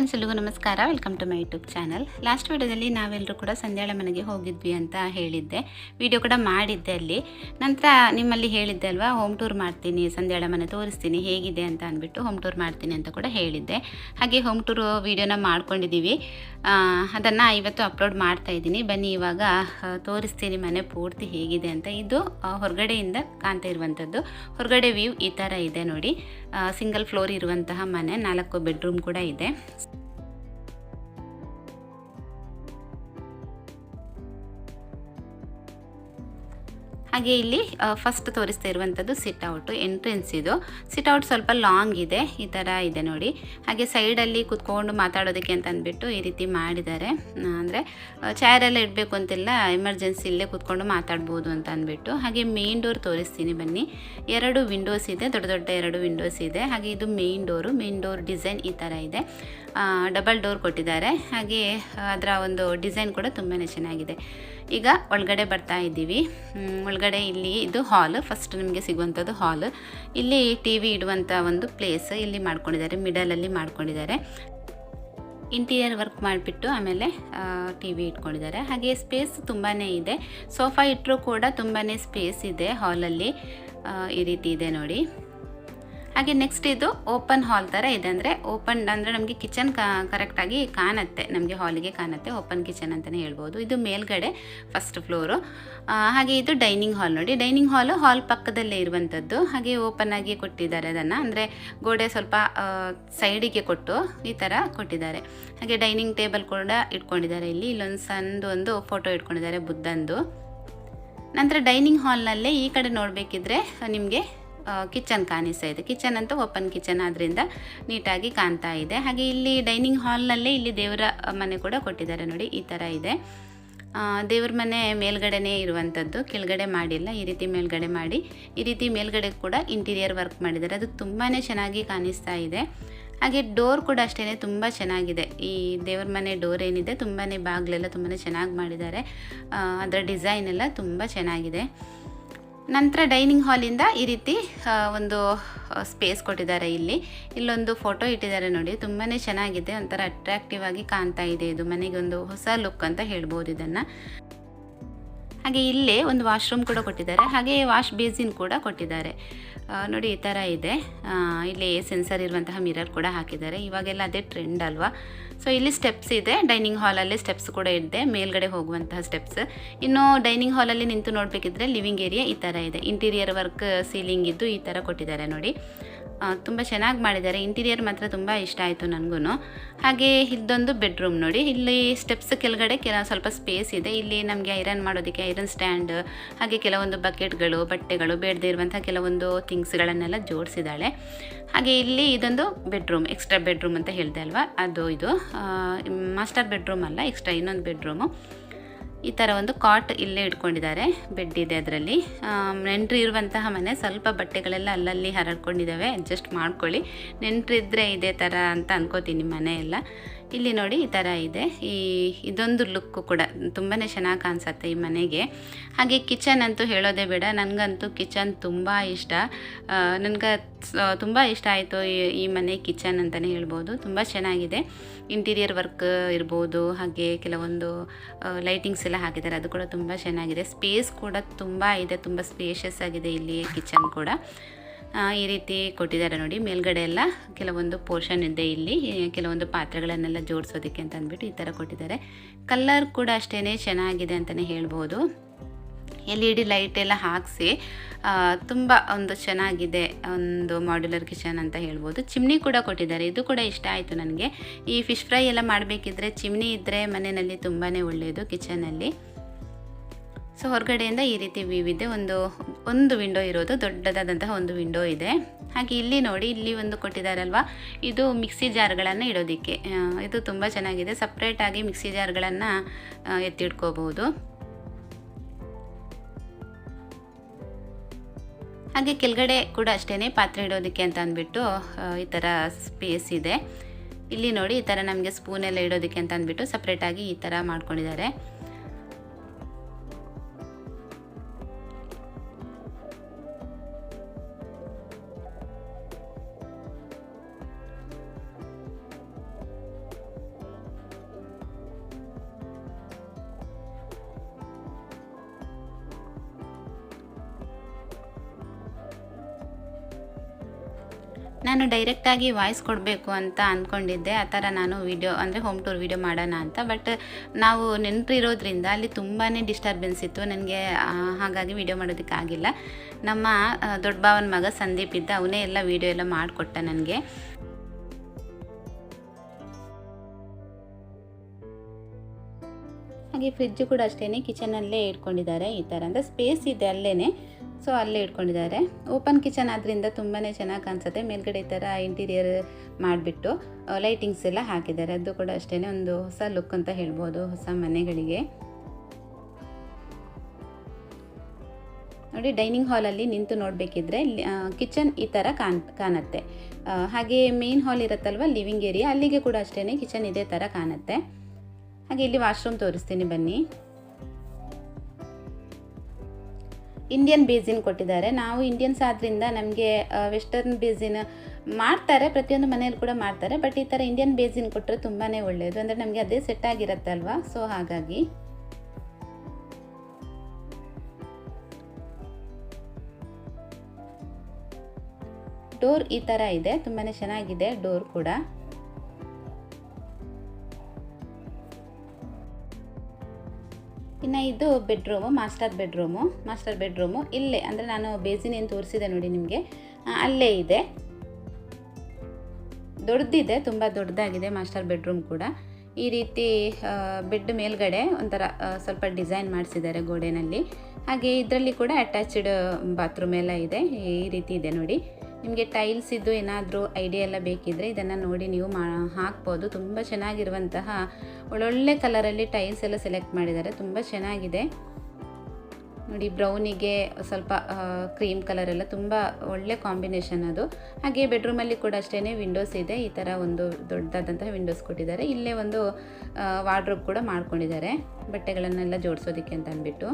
Friends, ಎಲ್ರಿಗೂ ನಮಸ್ಕಾರ. Welcome to my YouTube channel. Last ವಿಡಿಯೋದಲ್ಲಿ ನಾವೆಲ್ಲರೂ ಕೂಡ ಸಂಧ್ಯಾಳ ಮನೆಗೆ ಹೋಗಿದ್ವಿ ಅಂತ ಹೇಳಿದ್ದೆ, ವಿಡಿಯೋ ಕೂಡ ಮಾಡಿದ್ದೆ. ಅಲ್ಲಿ ನಂತರ ನಿಮ್ಮಲ್ಲಿ ಹೇಳಿದ್ದೆ ಅಲ್ವಾ, ಹೋಮ್ ಟೂರ್ ಮಾಡ್ತೀನಿ, ಸಂಧ್ಯಾಳ ಮನೆ ತೋರಿಸ್ತೀನಿ ಹೇಗಿದೆ ಅಂತ ಅಂದ್ಬಿಟ್ಟು ಹೋಮ್ ಟೂರ್ ಮಾಡ್ತೀನಿ ಅಂತ ಕೂಡ ಹೇಳಿದ್ದೆ. ಹಾಗೆ ಹೋಮ್ ಟೂರ್ ವಿಡಿಯೋನ ಮಾಡ್ಕೊಂಡಿದ್ದೀವಿ, ಅದನ್ನು ಇವತ್ತು ಅಪ್ಲೋಡ್ ಮಾಡ್ತಾ ಇದ್ದೀನಿ. ಬನ್ನಿ ಇವಾಗ ತೋರಿಸ್ತೀನಿ ಮನೆ ಪೂರ್ತಿ ಹೇಗಿದೆ ಅಂತ. ಇದು ಹೊರಗಡೆಯಿಂದ ಕಾಣ್ತಾ ಇರುವಂಥದ್ದು. ಹೊರಗಡೆ ವ್ಯೂ ಈ ಥರ ಇದೆ ನೋಡಿ. ಸಿಂಗಲ್ ಫ್ಲೋರ್ ಇರುವಂತಹ ಮನೆ, 4 ಬೆಡ್ರೂಮ್ ಕೂಡ ಇದೆ. ಹಾಗೆ ಇಲ್ಲಿ ಫಸ್ಟ್ ತೋರಿಸ್ತಾ ಇರುವಂಥದ್ದು ಸಿಟ್ಔಟು, ಎಂಟ್ರೆನ್ಸ್. ಇದು ಸಿಟ್ಔಟ್ ಸ್ವಲ್ಪ ಲಾಂಗ್ ಇದೆ, ಈ ಥರ ಇದೆ ನೋಡಿ. ಹಾಗೆ ಸೈಡಲ್ಲಿ ಕುತ್ಕೊಂಡು ಮಾತಾಡೋದಕ್ಕೆ ಅಂತ ಅಂದ್ಬಿಟ್ಟು ಈ ರೀತಿ ಮಾಡಿದ್ದಾರೆ. ಅಂದರೆ ಚೇರೆಲ್ಲ ಇಡಬೇಕು ಅಂತಿಲ್ಲ, ಎಮರ್ಜೆನ್ಸಿ ಇಲ್ಲೇ ಕುತ್ಕೊಂಡು ಮಾತಾಡ್ಬೋದು ಅಂತ ಅಂದ್ಬಿಟ್ಟು. ಹಾಗೆ ಮೇನ್ ಡೋರ್ ತೋರಿಸ್ತೀನಿ ಬನ್ನಿ. 2 ವಿಂಡೋಸ್ ಇದೆ, ದೊಡ್ಡ ದೊಡ್ಡ 2 ವಿಂಡೋಸ್ ಇದೆ. ಹಾಗೆ ಇದು ಮೇನ್ ಡೋರ್ ಡಿಸೈನ್ ಈ ಥರ ಇದೆ. ಡಬಲ್ ಡೋರ್ ಕೊಟ್ಟಿದ್ದಾರೆ. ಹಾಗೆ ಅದರ ಒಂದು ಡಿಸೈನ್ ಕೂಡ ತುಂಬಾ ಚೆನ್ನಾಗಿದೆ. ಈಗ ಒಳಗಡೆ ಬರ್ತಾ ಇದ್ದೀವಿ. ಒಳಗಡೆ ಇಲ್ಲಿ ಇದು ಹಾಲ್, ಫಸ್ಟ್ ನಿಮಗೆ ಸಿಗುವಂಥದ್ದು ಹಾಲ್. ಇಲ್ಲಿ ಟಿ ವಿ ಇಡುವಂಥ ಒಂದು ಪ್ಲೇಸ್ ಇಲ್ಲಿ ಮಾಡ್ಕೊಂಡಿದ್ದಾರೆ, ಮಿಡಲಲ್ಲಿ ಮಾಡ್ಕೊಂಡಿದ್ದಾರೆ. ಇಂಟೀರಿಯರ್ ವರ್ಕ್ ಮಾಡಿಬಿಟ್ಟು ಆಮೇಲೆ ಟಿ ವಿ ಇಟ್ಕೊಂಡಿದ್ದಾರೆ. ಹಾಗೆ ಸ್ಪೇಸ್ ತುಂಬಾ ಇದೆ, ಸೋಫಾ ಇಟ್ಟರೂ ಕೂಡ ತುಂಬಾ ಸ್ಪೇಸ್ ಇದೆ ಹಾಲಲ್ಲಿ. ಈ ರೀತಿ ಇದೆ ನೋಡಿ. ಹಾಗೆ ನೆಕ್ಸ್ಟ್ ಇದು ಓಪನ್ ಹಾಲ್ ಥರ ಇದೆ. ಅಂದರೆ ಓಪನ್ ಅಂದರೆ ನಮಗೆ ಕಿಚನ್ ಕರೆಕ್ಟಾಗಿ ಕಾಣುತ್ತೆ, ನಮಗೆ ಹಾಲಿಗೆ ಕಾಣುತ್ತೆ. ಓಪನ್ ಕಿಚನ್ ಅಂತಲೇ ಹೇಳ್ಬೋದು. ಇದು ಮೇಲ್ಗಡೆ ಫಸ್ಟ್ ಫ್ಲೋರು. ಹಾಗೆ ಇದು ಡೈನಿಂಗ್ ಹಾಲ್ ನೋಡಿ. ಡೈನಿಂಗ್ ಹಾಲ್ ಪಕ್ಕದಲ್ಲೇ ಇರುವಂಥದ್ದು. ಹಾಗೆ ಓಪನ್ ಆಗಿ ಕೊಟ್ಟಿದ್ದಾರೆ ಅದನ್ನು, ಅಂದರೆ ಗೋಡೆ ಸ್ವಲ್ಪ ಸೈಡಿಗೆ ಕೊಟ್ಟು ಈ ಥರ ಕೊಟ್ಟಿದ್ದಾರೆ. ಹಾಗೆ ಡೈನಿಂಗ್ ಟೇಬಲ್ ಕೂಡ ಇಟ್ಕೊಂಡಿದ್ದಾರೆ. ಇಲ್ಲೊಂದು ಸಣ್ಣದೊಂದು ಫೋಟೋ ಇಟ್ಕೊಂಡಿದ್ದಾರೆ ಬುದ್ಧಂದು. ನಂತರ ಡೈನಿಂಗ್ ಹಾಲ್ನಲ್ಲೇ ಈ ಕಡೆ ನೋಡಬೇಕಿದ್ರೆ ನಿಮಗೆ ಕಿಚನ್ ಕಾಣಿಸ್ತಾ ಇದೆ. ಕಿಚನ್ ಅಂತೂ ಓಪನ್ ಕಿಚನ್ ಆದ್ದರಿಂದ ನೀಟಾಗಿ ಕಾಣ್ತಾ ಇದೆ. ಹಾಗೆ ಇಲ್ಲಿ ಡೈನಿಂಗ್ ಹಾಲ್ನಲ್ಲೇ ಇಲ್ಲಿ ದೇವರ ಮನೆ ಕೂಡ ಕೊಟ್ಟಿದ್ದಾರೆ ನೋಡಿ, ಈ ಥರ ಇದೆ. ದೇವ್ರ ಮನೆ ಮೇಲ್ಗಡೆನೇ ಇರುವಂಥದ್ದು, ಕೆಳಗಡೆ ಮಾಡಿಲ್ಲ. ಈ ರೀತಿ ಮೇಲ್ಗಡೆ ಮಾಡಿ, ಈ ರೀತಿ ಮೇಲ್ಗಡೆ ಕೂಡ ಇಂಟೀರಿಯರ್ ವರ್ಕ್ ಮಾಡಿದ್ದಾರೆ. ಅದು ತುಂಬಾ ಚೆನ್ನಾಗಿ ಕಾಣಿಸ್ತಾ ಇದೆ. ಹಾಗೆ ಡೋರ್ ಕೂಡ ಅಷ್ಟೇ ತುಂಬ ಚೆನ್ನಾಗಿದೆ. ಈ ದೇವ್ರ ಮನೆ ಡೋರ್ ಏನಿದೆ ತುಂಬಾ ಬಾಗಿಲೆಲ್ಲ ತುಂಬಾ ಚೆನ್ನಾಗಿ ಮಾಡಿದ್ದಾರೆ. ಅದರ ಡಿಸೈನ್ ಎಲ್ಲ ತುಂಬ ಚೆನ್ನಾಗಿದೆ. ನಂತರ ಡೈನಿಂಗ್ ಹಾಲಿಂದ ಈ ರೀತಿ ಒಂದು ಸ್ಪೇಸ್ ಕೊಟ್ಟಿದ್ದಾರೆ. ಇಲ್ಲೊಂದು ಫೋಟೋ ಇಟ್ಟಿದ್ದಾರೆ ನೋಡಿ, ತುಂಬಾ ಚೆನ್ನಾಗಿದೆ. ಒಂಥರ ಅಟ್ರಾಕ್ಟಿವ್ ಆಗಿ ಕಾಣ್ತಾ ಇದೆ. ಇದು ಮನೆಗೆ ಒಂದು ಹೊಸ ಲುಕ್ ಅಂತ ಹೇಳ್ಬೋದು ಇದನ್ನು. ಹಾಗೆ ಇಲ್ಲೇ ಒಂದು ವಾಶ್ರೂಮ್ ಕೂಡ ಕೊಟ್ಟಿದ್ದಾರೆ. ಹಾಗೆ ವಾಶ್ ಬೇಸಿನ್ ಕೂಡ ಕೊಟ್ಟಿದ್ದಾರೆ ನೋಡಿ, ಈ ಥರ ಇದೆ. ಇಲ್ಲಿ ಸೆನ್ಸರ್ ಇರುವಂತಹ ಮಿರರ್ ಕೂಡ ಹಾಕಿದ್ದಾರೆ. ಇವಾಗೆಲ್ಲ ಅದೇ ಟ್ರೆಂಡ್ ಅಲ್ವಾ. ಸೊ ಇಲ್ಲಿ ಸ್ಟೆಪ್ಸ್ ಇದೆ, ಡೈನಿಂಗ್ ಹಾಲಲ್ಲಿ ಸ್ಟೆಪ್ಸ್ ಕೂಡ ಇದೆ, ಮೇಲ್ಗಡೆ ಹೋಗುವಂತಹ ಸ್ಟೆಪ್ಸ್. ಇನ್ನು ಡೈನಿಂಗ್ ಹಾಲಲ್ಲಿ ನಿಂತು ನೋಡಬೇಕಿದ್ರೆ ಲಿವಿಂಗ್ ಏರಿಯಾ ಈ ಥರ ಇದೆ. ಇಂಟೀರಿಯರ್ ವರ್ಕ್ ಸೀಲಿಂಗ್ ಇದ್ದು ಈ ಥರ ಕೊಟ್ಟಿದ್ದಾರೆ ನೋಡಿ. ತುಂಬ ಚೆನ್ನಾಗಿ ಮಾಡಿದ್ದಾರೆ. ಇಂಟೀರಿಯರ್ ಮಾತ್ರ ತುಂಬ ಇಷ್ಟ ಆಯಿತು ನನಗೂ. ಹಾಗೆ ಇಲ್ಲೊಂದು ಬೆಡ್ರೂಮ್ ನೋಡಿ. ಇಲ್ಲಿ ಸ್ಟೆಪ್ಸ್ ಕೆಳಗಡೆ ಸ್ವಲ್ಪ ಸ್ಪೇಸ್ ಇದೆ. ಇಲ್ಲಿ ನಮಗೆ ಐರನ್ ಮಾಡೋದಕ್ಕೆ ಐರನ್ ಸ್ಟ್ಯಾಂಡ್, ಹಾಗೆ ಕೆಲವೊಂದು ಬಕೆಟ್ಗಳು, ಬಟ್ಟೆಗಳು, ಬೇಡದೇ ಇರುವಂಥ ಕೆಲವೊಂದು ಥಿಂಗ್ಸ್ಗಳನ್ನೆಲ್ಲ ಜೋಡಿಸಿದ್ದಾಳೆ. ಹಾಗೆ ಇಲ್ಲಿ ಇದೊಂದು ಬೆಡ್ರೂಮ್, ಎಕ್ಸ್ಟ್ರಾ ಬೆಡ್ರೂಮ್ ಅಂತ ಹೇಳಿದೆ ಅಲ್ವಾ, ಇದು ಮಾಸ್ಟರ್ ಬೆಡ್ರೂಮ್ ಅಲ್ಲ, ಎಕ್ಸ್ಟ್ರಾ ಇನ್ನೊಂದು ಬೆಡ್ರೂಮು. ಈ ಥರ ಒಂದು ಕಾಟ್ ಇಲ್ಲೇ ಇಟ್ಕೊಂಡಿದ್ದಾರೆ, ಬೆಡ್ ಇದೆ ಅದರಲ್ಲಿ. ನೆಂಟ್ರು ಇರುವಂತಹ ಮನೆ, ಸ್ವಲ್ಪ ಬಟ್ಟೆಗಳೆಲ್ಲ ಅಲ್ಲಲ್ಲಿ ಹರಡ್ಕೊಂಡಿದ್ದಾವೆ, ಅಡ್ಜಸ್ಟ್ ಮಾಡ್ಕೊಳ್ಳಿ. ನೆಂಟ್ರಿದ್ರೆ ಇದೇ ಥರ ಅಂತ ಅನ್ಕೋತೀನಿ ಮನೆ ಎಲ್ಲ. ಇಲ್ಲಿ ನೋಡಿ ಈ ಥರ ಇದೆ. ಇದೊಂದು ಲುಕ್ಕು ಕೂಡ ತುಂಬಾ ಚೆನ್ನಾಗಿ ಕಾಣಿಸುತ್ತೆ ಈ ಮನೆಗೆ. ಹಾಗೆ ಕಿಚನ್ ಅಂತೂ ಹೇಳೋದೇ ಬೇಡ, ನನಗಂತೂ ಕಿಚನ್ ತುಂಬ ಇಷ್ಟ. ನನಗೆ ತುಂಬ ಇಷ್ಟ ಆಯಿತು ಈ ಮನೆ ಕಿಚನ್ ಅಂತಲೇ ಹೇಳ್ಬೋದು. ತುಂಬ ಚೆನ್ನಾಗಿದೆ. ಇಂಟೀರಿಯರ್ ವರ್ಕ್ ಇರ್ಬೋದು, ಹಾಗೆ ಕೆಲವೊಂದು ಲೈಟಿಂಗ್ಸ್ ಎಲ್ಲ ಹಾಕಿದ್ದಾರೆ, ಅದು ಕೂಡ ತುಂಬ ಚೆನ್ನಾಗಿದೆ. ಸ್ಪೇಸ್ ಕೂಡ ತುಂಬ ಇದೆ, ತುಂಬ ಸ್ಪೇಷಿಯಸ್ ಆಗಿದೆ ಇಲ್ಲಿ ಕಿಚನ್ ಕೂಡ. ಈ ರೀತಿ ಕೊಟ್ಟಿದ್ದಾರೆ ನೋಡಿ. ಮೇಲ್ಗಡೆ ಎಲ್ಲ ಕೆಲವೊಂದು ಪೋರ್ಷನ್ ಇದೆ, ಇಲ್ಲಿ ಕೆಲವೊಂದು ಪಾತ್ರೆಗಳನ್ನೆಲ್ಲ ಜೋಡಿಸೋದಕ್ಕೆ ಅಂತ ಅಂದ್ಬಿಟ್ಟು ಈ ಥರ ಕೊಟ್ಟಿದ್ದಾರೆ. ಕಲರ್ ಕೂಡ ಅಷ್ಟೇ ಚೆನ್ನಾಗಿದೆ ಅಂತಲೇ ಹೇಳ್ಬೋದು. LED ಲೈಟ್ ಎಲ್ಲ ಹಾಕಿಸಿ ತುಂಬ ಒಂದು ಚೆನ್ನಾಗಿದೆ, ಒಂದು ಮಾಡ್ಯುಲರ್ ಕಿಚನ್ ಅಂತ ಹೇಳ್ಬೋದು. ಚಿಮ್ನಿ ಕೂಡ ಕೊಟ್ಟಿದ್ದಾರೆ, ಇದು ಕೂಡ ಇಷ್ಟ ಆಯಿತು ನನಗೆ. ಈ ಫಿಶ್ ಫ್ರೈ ಎಲ್ಲ ಮಾಡಬೇಕಿದ್ರೆ ಚಿಮ್ನಿ ಇದ್ದರೆ ಮನೆಯಲ್ಲಿ ತುಂಬಾ ಒಳ್ಳೆಯದು ಕಿಚನಲ್ಲಿ. ಸೊ ಹೊರಗಡೆಯಿಂದ ಈ ರೀತಿ ವ್ಯೂ ಇದೆ. ಒಂದು ವಿಂಡೋ ಇರೋದು, ದೊಡ್ಡದಾದಂತಹ ಒಂದು ವಿಂಡೋ ಇದೆ. ಹಾಗೆ ಇಲ್ಲಿ ನೋಡಿ, ಇಲ್ಲಿ ಒಂದು ಕೊಟ್ಟಿದ್ದಾರಲ್ವ, ಇದು ಮಿಕ್ಸಿ ಜಾರ್ಗಳನ್ನು ಇಡೋದಕ್ಕೆ. ಇದು ತುಂಬ ಚೆನ್ನಾಗಿದೆ. ಸಪ್ರೇಟಾಗಿ ಮಿಕ್ಸಿ ಜಾರ್ಗಳನ್ನು ಎತ್ತಿಡ್ಕೋಬಹುದು. ಹಾಗೆ ಕೆಳಗಡೆ ಕೂಡ ಅಷ್ಟೇ ಪಾತ್ರೆ ಇಡೋದಕ್ಕೆ ಅಂತ ಅಂದ್ಬಿಟ್ಟು ಈ ಥರ ಸ್ಪೇಸ್ ಇದೆ. ಇಲ್ಲಿ ನೋಡಿ, ಈ ಥರ ನಮಗೆ ಸ್ಪೂನೆಲ್ಲ ಇಡೋದಕ್ಕೆ ಅಂತ ಅಂದ್ಬಿಟ್ಟು ಸಪ್ರೇಟಾಗಿ ಈ ಥರ ಮಾಡ್ಕೊಂಡಿದ್ದಾರೆ. ನಾನು ಡೈರೆಕ್ಟಾಗಿ ವಾಯ್ಸ್ ಕೊಡಬೇಕು ಅಂತ ಅಂದ್ಕೊಂಡಿದ್ದೆ. ಆ ಥರ ನಾನು ವಿಡಿಯೋ ಅಂದರೆ ಹೋಮ್ ಟೂರ್ ವಿಡಿಯೋ ಮಾಡೋಣ ಅಂತ. ಬಟ್ ನಾವು ನೆಂಟರಿರೋದ್ರಿಂದ ಅಲ್ಲಿ ತುಂಬಾ ಡಿಸ್ಟರ್ಬೆನ್ಸ್ ಇತ್ತು ನನಗೆ, ಹಾಗಾಗಿ ವಿಡಿಯೋ ಮಾಡೋದಕ್ಕಾಗಿಲ್ಲ. ನಮ್ಮ ದೊಡ್ಡ ಭಾವನ ಮಗ ಸಂದೀಪ್ ಇದ್ದ, ಅವನೇ ಎಲ್ಲ ವಿಡಿಯೋ ಎಲ್ಲ ಮಾಡಿಕೊಟ್ಟ ನನಗೆ. ಹಾಗೆ ಫ್ರಿಜ್ಜು ಕೂಡ ಅಷ್ಟೇ ಕಿಚನಲ್ಲೇ ಇಟ್ಕೊಂಡಿದ್ದಾರೆ. ಈ ಥರ ಅಂದರೆ ಸ್ಪೇಸ್ ಇದೆ ಅಲ್ಲೇ, ಸೊ ಅಲ್ಲೇ ಇಟ್ಕೊಂಡಿದ್ದಾರೆ. ಓಪನ್ ಕಿಚನ್ ಆದ್ದರಿಂದ ತುಂಬಾ ಚೆನ್ನಾಗಿ ಕಾಣಿಸುತ್ತೆ. ಮೇಲ್ಗಡೆ ಈ ಥರ ಇಂಟೀರಿಯರ್ ಮಾಡಿಬಿಟ್ಟು ಲೈಟಿಂಗ್ಸ್ ಎಲ್ಲ ಹಾಕಿದ್ದಾರೆ. ಅದು ಕೂಡ ಅಷ್ಟೇ ಒಂದು ಹೊಸ ಲುಕ್ ಅಂತ ಹೇಳ್ಬೋದು ಹೊಸ ಮನೆಗಳಿಗೆ. ನೋಡಿ, ಡೈನಿಂಗ್ ಹಾಲಲ್ಲಿ ನಿಂತು ನೋಡಬೇಕಿದ್ರೆ ಕಿಚನ್ ಈ ಥರ ಕಾಣುತ್ತೆ. ಹಾಗೆ ಮೇನ್ ಹಾಲ್ ಇರುತ್ತಲ್ವ ಲಿವಿಂಗ್ ಏರಿಯಾ, ಅಲ್ಲಿಗೆ ಕೂಡ ಅಷ್ಟೇ ಕಿಚನ್ ಇದೇ ಥರ ಕಾಣುತ್ತೆ. ಹಾಗೆ ಇಲ್ಲಿ ವಾಶ್ರೂಮ್ ತೋರಿಸ್ತೀನಿ ಬನ್ನಿ. ಇಂಡಿಯನ್ ಬೇಸಿನ್ ಕೊಟ್ಟಿದ್ದಾರೆ. ನಾವು ಇಂಡಿಯನ್ಸ್ ಆದ್ದರಿಂದ ನಮಗೆ ವೆಸ್ಟರ್ನ್ ಬೇಸಿನ್ ಮಾಡ್ತಾರೆ, ಪ್ರತಿಯೊಂದು ಮನೆಯಲ್ಲಿ ಕೂಡ ಮಾಡ್ತಾರೆ. ಬಟ್ ಈ ಥರ ಇಂಡಿಯನ್ ಬೇಸಿನ್ ಕೊಟ್ಟರೆ ತುಂಬಾ ಒಳ್ಳೆಯದು, ಅಂದರೆ ನಮಗೆ ಅದೇ ಸೆಟ್ ಆಗಿರುತ್ತೆ ಅಲ್ವಾ, ಸೊ ಹಾಗಾಗಿ. ಡೋರ್ ಈ ಥರ ಇದೆ, ತುಂಬಾ ಚೆನ್ನಾಗಿದೆ ಡೋರ್ ಕೂಡ. ಇನ್ನು ಇದು ಬೆಡ್ರೂಮು, ಮಾಸ್ಟರ್ ಬೆಡ್ರೂಮು ಇಲ್ಲೇ, ಅಂದರೆ ನಾನು ಬೇಸಿನ್ ಏನು ತೋರಿಸಿದೆ ನೋಡಿ ನಿಮಗೆ, ಅಲ್ಲೇ ಇದೆ. ದೊಡ್ಡದಿದೆ, ತುಂಬ ದೊಡ್ಡದಾಗಿದೆ ಮಾಸ್ಟರ್ ಬೆಡ್ರೂಮ್ ಕೂಡ. ಈ ರೀತಿ ಬೆಡ್ ಮೇಲ್ಗಡೆ ಒಂಥರ ಸ್ವಲ್ಪ ಡಿಸೈನ್ ಮಾಡಿಸಿದ್ದಾರೆ ಗೋಡೆನಲ್ಲಿ. ಹಾಗೆ ಇದರಲ್ಲಿ ಕೂಡ ಅಟ್ಯಾಚ್ಡ್ ಬಾತ್ರೂಮ್ ಎಲ್ಲ ಇದೆ. ಈ ರೀತಿ ಇದೆ ನೋಡಿ. ನಿಮಗೆ ಟೈಲ್ಸ್ ಇದ್ದು ಏನಾದರೂ ಐಡಿಯಾ ಎಲ್ಲ ಬೇಕಿದ್ದರೆ ಇದನ್ನು ನೋಡಿ ನೀವು ಹಾಕ್ಬೋದು. ತುಂಬ ಚೆನ್ನಾಗಿರುವಂತಹ ಒಳ್ಳೊಳ್ಳೆ ಕಲರಲ್ಲಿ ಟೈಲ್ಸ್ ಎಲ್ಲ ಸೆಲೆಕ್ಟ್ ಮಾಡಿದ್ದಾರೆ, ತುಂಬ ಚೆನ್ನಾಗಿದೆ ನೋಡಿ. ಬ್ರೌನಿಗೆ ಸ್ವಲ್ಪ ಕ್ರೀಮ್ ಕಲರ್ ಎಲ್ಲ ತುಂಬ ಒಳ್ಳೆ ಕಾಂಬಿನೇಷನ್ ಅದು. ಹಾಗೆ ಬೆಡ್ರೂಮಲ್ಲಿ ಕೂಡ ಅಷ್ಟೇ ವಿಂಡೋಸ್ ಇದೆ. ಈ ಥರ ಒಂದು ದೊಡ್ಡದಾದಂತಹ ವಿಂಡೋಸ್ ಕೊಟ್ಟಿದ್ದಾರೆ. ಇಲ್ಲೇ ಒಂದು ವಾರ್ಡ್ರೋಬ್ ಕೂಡ ಮಾಡ್ಕೊಂಡಿದ್ದಾರೆ, ಬಟ್ಟೆಗಳನ್ನೆಲ್ಲ ಜೋಡಿಸೋದಕ್ಕೆ ಅಂತ ಅಂದ್ಬಿಟ್ಟು.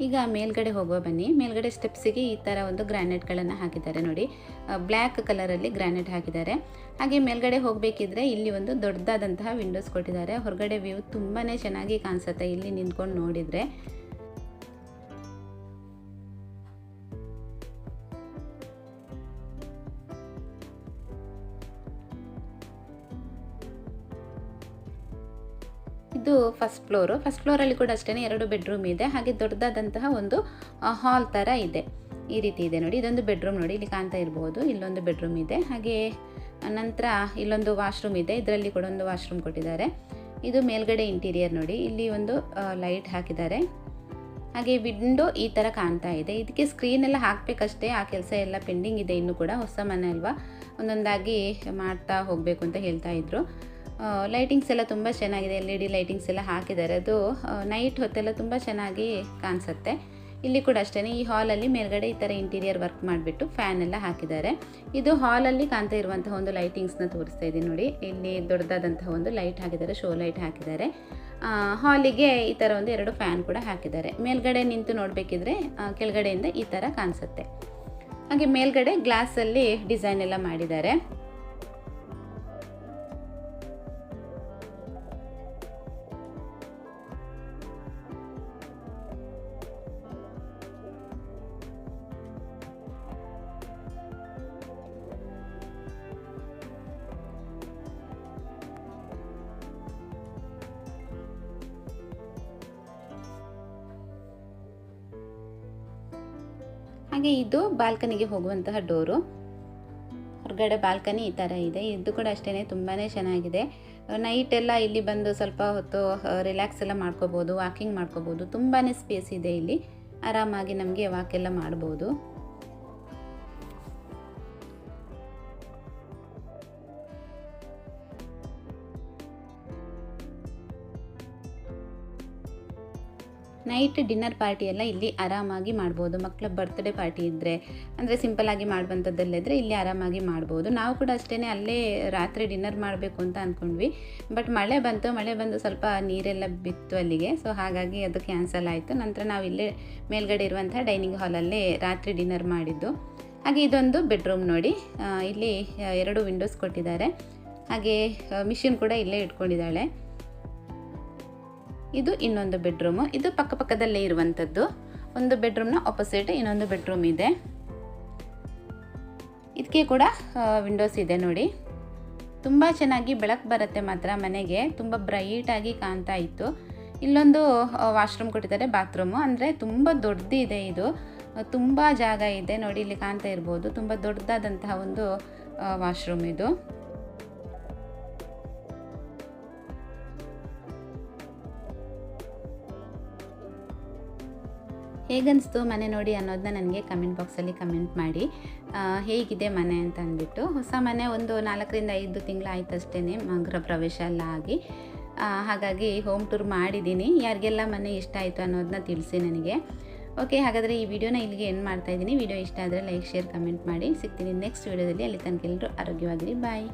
ಈಗ ಮೇಲ್ಗಡೆ ಹೋಗುವ ಬನ್ನಿ. ಮೇಲ್ಗಡೆ ಸ್ಟೆಪ್ಸಿಗೆ ಈ ಥರ ಒಂದು ಗ್ರಾನೈಟ್ಗಳನ್ನು ಹಾಕಿದ್ದಾರೆ ನೋಡಿ, ಬ್ಲ್ಯಾಕ್ ಕಲರಲ್ಲಿ ಗ್ರಾನೈಟ್ ಹಾಕಿದ್ದಾರೆ. ಹಾಗೆ ಮೇಲ್ಗಡೆ ಹೋಗಬೇಕಿದ್ರೆ ಇಲ್ಲಿ ಒಂದು ದೊಡ್ಡದಾದಂತಹ ವಿಂಡೋಸ್ ಕೊಟ್ಟಿದ್ದಾರೆ. ಹೊರಗಡೆ ವ್ಯೂ ತುಂಬಾ ಚೆನ್ನಾಗಿ ಕಾಣಿಸುತ್ತೆ ಇಲ್ಲಿ ನಿಂತ್ಕೊಂಡು ನೋಡಿದರೆ. ಇದು ಫಸ್ಟ್ ಫ್ಲೋರಲ್ಲಿ ಕೂಡ ಅಷ್ಟೇ 2 ಬೆಡ್ರೂಮ್ ಇದೆ. ಹಾಗೆ ದೊಡ್ಡದಾದಂತಹ ಒಂದು ಹಾಲ್ ಥರ ಇದೆ. ಈ ರೀತಿ ಇದೆ ನೋಡಿ. ಇದೊಂದು ಬೆಡ್ರೂಮ್ ನೋಡಿ, ಇಲ್ಲಿ ಕಾಣ್ತಾ ಇರ್ಬೋದು. ಇಲ್ಲೊಂದು ಬೆಡ್ರೂಮ್ ಇದೆ. ಹಾಗೆ ನಂತರ ಇಲ್ಲೊಂದು ವಾಶ್ರೂಮ್ ಇದೆ, ಇದರಲ್ಲಿ ಕೂಡ ಒಂದು ವಾಶ್ರೂಮ್ ಕೊಟ್ಟಿದ್ದಾರೆ. ಇದು ಮೇಲ್ಗಡೆ ಇಂಟೀರಿಯರ್ ನೋಡಿ, ಇಲ್ಲಿ ಒಂದು ಲೈಟ್ ಹಾಕಿದ್ದಾರೆ. ಹಾಗೆ ವಿಂಡೋ ಈ ಥರ ಕಾಣ್ತಾ ಇದೆ. ಇದಕ್ಕೆ ಸ್ಕ್ರೀನ್ ಎಲ್ಲ ಹಾಕಬೇಕಷ್ಟೇ, ಆ ಕೆಲಸ ಎಲ್ಲ ಪೆಂಡಿಂಗ್ ಇದೆ. ಇನ್ನೂ ಕೂಡ ಹೊಸ ಮನೆ ಅಲ್ವಾ, ಒಂದೊಂದಾಗಿ ಮಾಡ್ತಾ ಹೋಗಬೇಕು ಅಂತ ಹೇಳ್ತಾ ಇದ್ರು. ಲೈಟಿಂಗ್ಸ್ ಎಲ್ಲ ತುಂಬ ಚೆನ್ನಾಗಿದೆ, LED ಲೈಟಿಂಗ್ಸ್ ಎಲ್ಲ ಹಾಕಿದ್ದಾರೆ. ಅದು ನೈಟ್ ಹೊತ್ತೆಲ್ಲ ತುಂಬ ಚೆನ್ನಾಗಿ ಕಾಣಿಸುತ್ತೆ. ಇಲ್ಲಿ ಕೂಡ ಅಷ್ಟೇ ಈ ಹಾಲಲ್ಲಿ ಮೇಲ್ಗಡೆ ಈ ಥರ ಇಂಟೀರಿಯರ್ ವರ್ಕ್ ಮಾಡಿಬಿಟ್ಟು ಫ್ಯಾನ್ ಎಲ್ಲ ಹಾಕಿದ್ದಾರೆ. ಇದು ಹಾಲಲ್ಲಿ ಕಾಣ್ತಾ ಇರುವಂತಹ ಒಂದು ಲೈಟಿಂಗ್ಸ್ನ ತೋರಿಸ್ತಾ ಇದ್ದೀನಿ ನೋಡಿ. ಇಲ್ಲಿ ದೊಡ್ಡದಾದಂತಹ ಒಂದು ಲೈಟ್ ಹಾಕಿದ್ದಾರೆ, ಶೋ ಲೈಟ್ ಹಾಕಿದ್ದಾರೆ. ಹಾಲಿಗೆ ಈ ಥರ ಒಂದು 2 ಫ್ಯಾನ್ ಕೂಡ ಹಾಕಿದ್ದಾರೆ. ಮೇಲ್ಗಡೆ ನಿಂತು ನೋಡಬೇಕಿದ್ರೆ ಕೆಳಗಡೆಯಿಂದ ಈ ಥರ ಕಾಣಿಸುತ್ತೆ. ಹಾಗೆ ಮೇಲ್ಗಡೆ ಗ್ಲಾಸಲ್ಲಿ ಡಿಸೈನ್ ಎಲ್ಲ ಮಾಡಿದ್ದಾರೆ. ಹಾಗೆ ಇದು ಬಾಲ್ಕನಿಗೆ ಹೋಗುವಂತಹ ಡೋರು. ಹೊರಗಡೆ ಬಾಲ್ಕನಿ ಈ ಥರ ಇದೆ. ಇದು ಕೂಡ ಅಷ್ಟೇ ತುಂಬಾ ಚೆನ್ನಾಗಿದೆ. ನೈಟ್ ಎಲ್ಲ ಇಲ್ಲಿ ಬಂದು ಸ್ವಲ್ಪ ಹೊತ್ತು ರಿಲ್ಯಾಕ್ಸ್ ಎಲ್ಲ ಮಾಡ್ಕೋಬೋದು, ವಾಕಿಂಗ್ ಮಾಡ್ಕೋಬೋದು. ತುಂಬಾ ಸ್ಪೇಸ್ ಇದೆ ಇಲ್ಲಿ, ಆರಾಮಾಗಿ ನಮಗೆ ವಾಕ್ ಎಲ್ಲ ಮಾಡ್ಬೋದು. ನೈಟ್ ಡಿನ್ನರ್ ಪಾರ್ಟಿ ಎಲ್ಲ ಇಲ್ಲಿ ಆರಾಮಾಗಿ ಮಾಡ್ಬೋದು. ಮಕ್ಕಳ ಬರ್ತ್ಡೇ ಪಾರ್ಟಿ ಇದ್ದರೆ, ಅಂದರೆ ಸಿಂಪಲ್ಲಾಗಿ ಮಾಡುವಂಥದ್ದಲ್ಲಿದ್ದರೆ ಇಲ್ಲಿ ಆರಾಮಾಗಿ ಮಾಡ್ಬೋದು. ನಾವು ಕೂಡ ಅಷ್ಟೇ ಅಲ್ಲೇ ರಾತ್ರಿ ಡಿನ್ನರ್ ಮಾಡಬೇಕು ಅಂತ ಅಂದ್ಕೊಂಡ್ವಿ. ಬಟ್ ಮಳೆ ಬಂದು ಸ್ವಲ್ಪ ನೀರೆಲ್ಲ ಬಿತ್ತು ಅಲ್ಲಿಗೆ. ಸೊ ಹಾಗಾಗಿ ಅದು ಕ್ಯಾನ್ಸಲ್ ಆಯಿತು. ನಂತರ ನಾವು ಇಲ್ಲೇ ಮೇಲ್ಗಡೆ ಇರುವಂಥ ಡೈನಿಂಗ್ ಹಾಲಲ್ಲೇ ರಾತ್ರಿ ಡಿನ್ನರ್ ಮಾಡಿದ್ದು. ಹಾಗೆ ಇದೊಂದು ಬೆಡ್ರೂಮ್ ನೋಡಿ, ಇಲ್ಲಿ 2 ವಿಂಡೋಸ್ ಕೊಟ್ಟಿದ್ದಾರೆ. ಹಾಗೆ ಮಿಷಿನ್ ಕೂಡ ಇಲ್ಲೇ ಇಟ್ಕೊಂಡಿದ್ದಾಳೆ. ಇದು ಇನ್ನೊಂದು ಬೆಡ್ರೂಮು. ಇದು ಪಕ್ಕಪಕ್ಕದಲ್ಲೇ ಇರುವಂಥದ್ದು. ಒಂದು ಬೆಡ್ರೂಮ್ನ ಆಪೋಸಿಟ್ ಇನ್ನೊಂದು ಬೆಡ್ರೂಮ್ ಇದೆ. ಇದಕ್ಕೆ ಕೂಡ ವಿಂಡೋಸ್ ಇದೆ ನೋಡಿ. ತುಂಬ ಚೆನ್ನಾಗಿ ಬೆಳಕು ಬರುತ್ತೆ ಮಾತ್ರ ಮನೆಗೆ, ತುಂಬ ಬ್ರೈಟಾಗಿ ಕಾಣ್ತಾ ಇತ್ತು. ಇಲ್ಲೊಂದು ವಾಶ್ರೂಮ್ ಕೊಟ್ಟಿದ್ದಾರೆ, ಬಾತ್ರೂಮು. ಅಂದರೆ ತುಂಬ ದೊಡ್ಡದಿದೆ ಇದು, ತುಂಬ ಜಾಗ ಇದೆ ನೋಡಿ, ಇಲ್ಲಿ ಕಾಣ್ತಾ ಇರ್ಬೋದು. ತುಂಬ ದೊಡ್ಡದಾದಂತಹ ಒಂದು ವಾಶ್ರೂಮ್ ಇದು. ಹೇಗನ್ನಿಸ್ತು ಮನೆ ನೋಡಿ ಅನ್ನೋದನ್ನ ನನಗೆ ಕಮೆಂಟ್ ಬಾಕ್ಸಲ್ಲಿ ಕಮೆಂಟ್ ಮಾಡಿ. ಹೇಗಿದೆ ಮನೆ ಅಂತ ಅಂದ್ಬಿಟ್ಟು. ಹೊಸ ಮನೆ ಒಂದು 4ರಿಂದ 5 ತಿಂಗಳಾಯ್ತು ಅಷ್ಟೇ ಗೃಹ ಪ್ರವೇಶ ಎಲ್ಲ ಆಗಿ. ಹಾಗಾಗಿ ಹೋಮ್ ಟೂರ್ ಮಾಡಿದ್ದೀನಿ. ಯಾರಿಗೆಲ್ಲ ಮನೆ ಇಷ್ಟ ಆಯಿತು ಅನ್ನೋದನ್ನ ತಿಳಿಸಿ ನನಗೆ. ಓಕೆ, ಹಾಗಾದರೆ ಈ ವಿಡಿಯೋನ ಇಲ್ಲಿಗೆ ಎಂಡ್ ಮಾಡ್ತಾಯಿದ್ದೀನಿ. ವಿಡಿಯೋ ಇಷ್ಟ ಆದರೆ ಲೈಕ್, ಶೇರ್, ಕಮೆಂಟ್ ಮಾಡಿ. ಸಿಗ್ತೀನಿ ನೆಕ್ಸ್ಟ್ ವಿಡಿಯೋದಲ್ಲಿ. ಅಲ್ಲಿ ತನಕ ಎಲ್ಲರೂ ಆರೋಗ್ಯವಾಗಿರಿ. ಬಾಯ್.